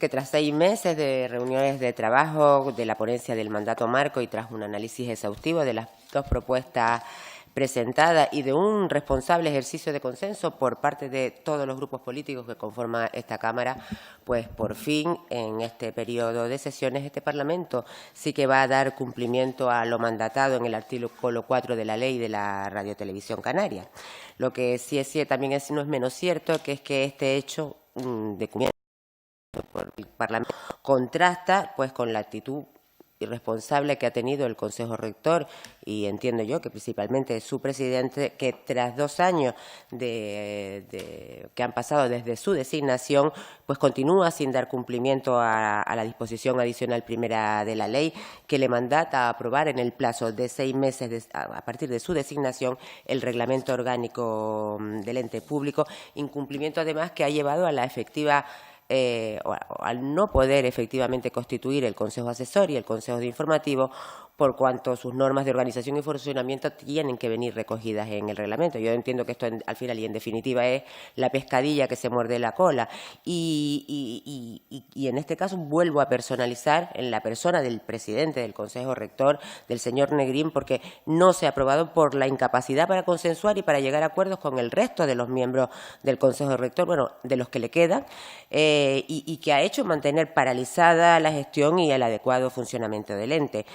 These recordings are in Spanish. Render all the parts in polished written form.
que tras 6 meses de reuniones de trabajo de la ponencia del mandato marco y tras un análisis exhaustivo de las dos propuestas presentadas y de un responsable ejercicio de consenso por parte de todos los grupos políticos que conforman esta Cámara, pues por fin en este periodo de sesiones este Parlamento sí que va a dar cumplimiento a lo mandatado en el artículo 4 de la Ley de la Radiotelevisión Canaria. Lo que sí es cierto, también no es menos cierto, que es que este hecho de cumplimiento por el Parlamento contrasta pues con la actitud irresponsable que ha tenido el Consejo Rector y entiendo yo que principalmente su presidente, que tras 2 años que han pasado desde su designación, pues continúa sin dar cumplimiento a la disposición adicional primera de la ley que le mandata a aprobar en el plazo de 6 meses a partir de su designación el reglamento orgánico del ente público, incumplimiento además que ha llevado a la efectiva al no poder efectivamente constituir el Consejo Asesor y el Consejo de Informativo, por cuanto sus normas de organización y funcionamiento tienen que venir recogidas en el reglamento. Yo entiendo que esto al final y en definitiva es la pescadilla que se muerde la cola y en este caso vuelvo a personalizar en la persona del presidente del Consejo Rector, del señor Negrín, porque no se ha aprobado por la incapacidad para consensuar y para llegar a acuerdos con el resto de los miembros del Consejo Rector, bueno, de los que le quedan, y que ha hecho mantener paralizada la gestión y el adecuado funcionamiento del ente.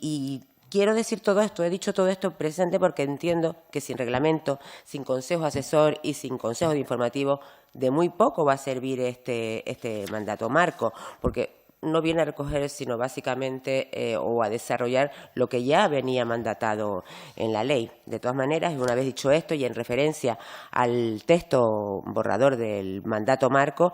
Y quiero decir todo esto, he dicho todo esto presente porque entiendo que sin reglamento, sin consejo asesor y sin consejo de informativo, de muy poco va a servir este mandato marco, porque no viene a recoger, sino básicamente o a desarrollar lo que ya venía mandatado en la ley. De todas maneras, una vez dicho esto y en referencia al texto borrador del mandato marco,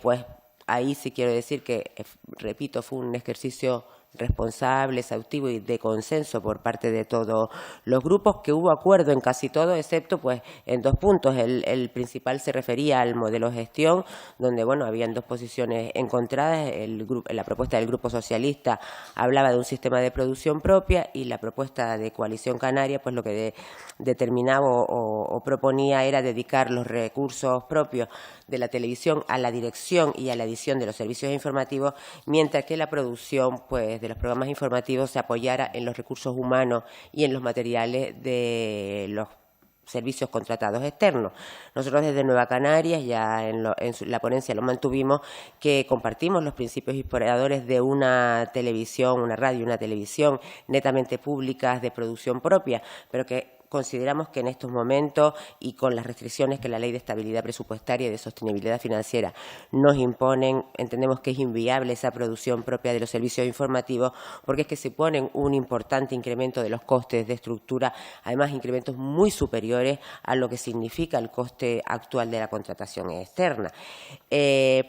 pues ahí sí quiero decir que, repito, fue un ejercicio responsable, exhaustivo y de consenso por parte de todos los grupos, que hubo acuerdo en casi todo, excepto pues en 2 puntos. El principal se refería al modelo de gestión, donde bueno, habían 2 posiciones encontradas. La propuesta del Grupo Socialista hablaba de un sistema de producción propia y la propuesta de Coalición Canaria pues lo que determinaba o proponía era dedicar los recursos propios de la televisión a la dirección y a la edición de los servicios informativos, mientras que la producción pues de los programas informativos se apoyara en los recursos humanos y en los materiales de los servicios contratados externos. Nosotros desde Nueva Canarias, ya en la ponencia lo mantuvimos, que compartimos los principios inspiradores de una televisión, una radio y una televisión netamente públicas de producción propia, pero que consideramos que en estos momentos y con las restricciones que la Ley de Estabilidad Presupuestaria y de Sostenibilidad Financiera nos imponen, entendemos que es inviable esa producción propia de los servicios informativos, porque es que se ponen un importante incremento de los costes de estructura, además incrementos muy superiores a lo que significa el coste actual de la contratación externa.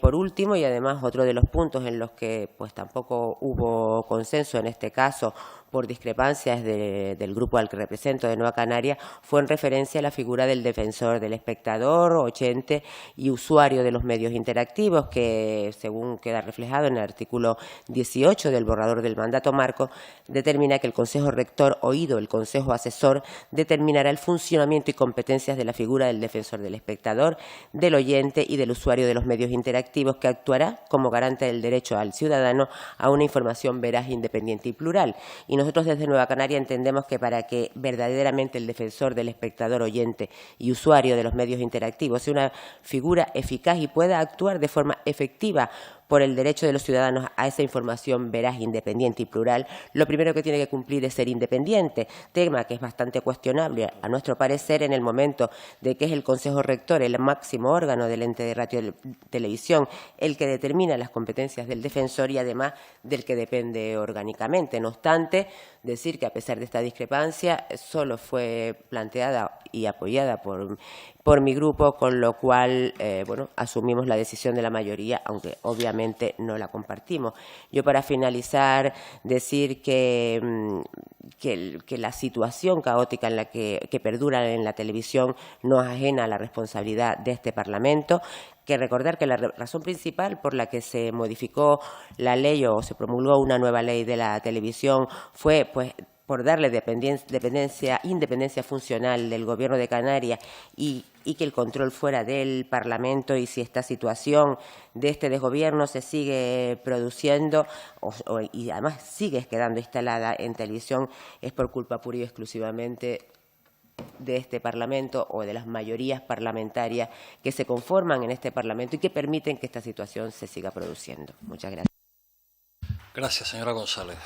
Por último, y además otro de los puntos en los que pues tampoco hubo consenso en este caso, por discrepancias del grupo al que represento de Nueva Canaria, fue en referencia a la figura del defensor del espectador, oyente y usuario de los medios interactivos, que según queda reflejado en el artículo 18 del borrador del mandato marco, determina que el Consejo Rector, oído el Consejo Asesor, determinará el funcionamiento y competencias de la figura del defensor del espectador, del oyente y del usuario de los medios interactivos, que actuará como garante del derecho al ciudadano a una información veraz, independiente y plural. Y nosotros desde Nueva Canaria entendemos que para que verdaderamente el defensor del espectador, oyente y usuario de los medios interactivos sea una figura eficaz y pueda actuar de forma efectiva por el derecho de los ciudadanos a esa información veraz, independiente y plural, lo primero que tiene que cumplir es ser independiente, tema que es bastante cuestionable, a nuestro parecer, en el momento de que es el Consejo Rector, el máximo órgano del ente de radio y televisión, el que determina las competencias del defensor y además del que depende orgánicamente. No obstante, decir que a pesar de esta discrepancia, solo fue planteada y apoyada por mi grupo, con lo cual, bueno, asumimos la decisión de la mayoría, aunque obviamente no la compartimos. Yo, para finalizar, decir que la situación caótica en la que perdura en la televisión no es ajena a la responsabilidad de este Parlamento, que recordar que la razón principal por la que se modificó la ley o se promulgó una nueva ley de la televisión fue pues por darle independencia funcional del Gobierno de Canarias y que el control fuera del Parlamento, y si esta situación de este desgobierno se sigue produciendo y además sigue quedando instalada en televisión, es por culpa pura y exclusivamente de este Parlamento o de las mayorías parlamentarias que se conforman en este Parlamento y que permiten que esta situación se siga produciendo. Muchas gracias. Gracias, señora González.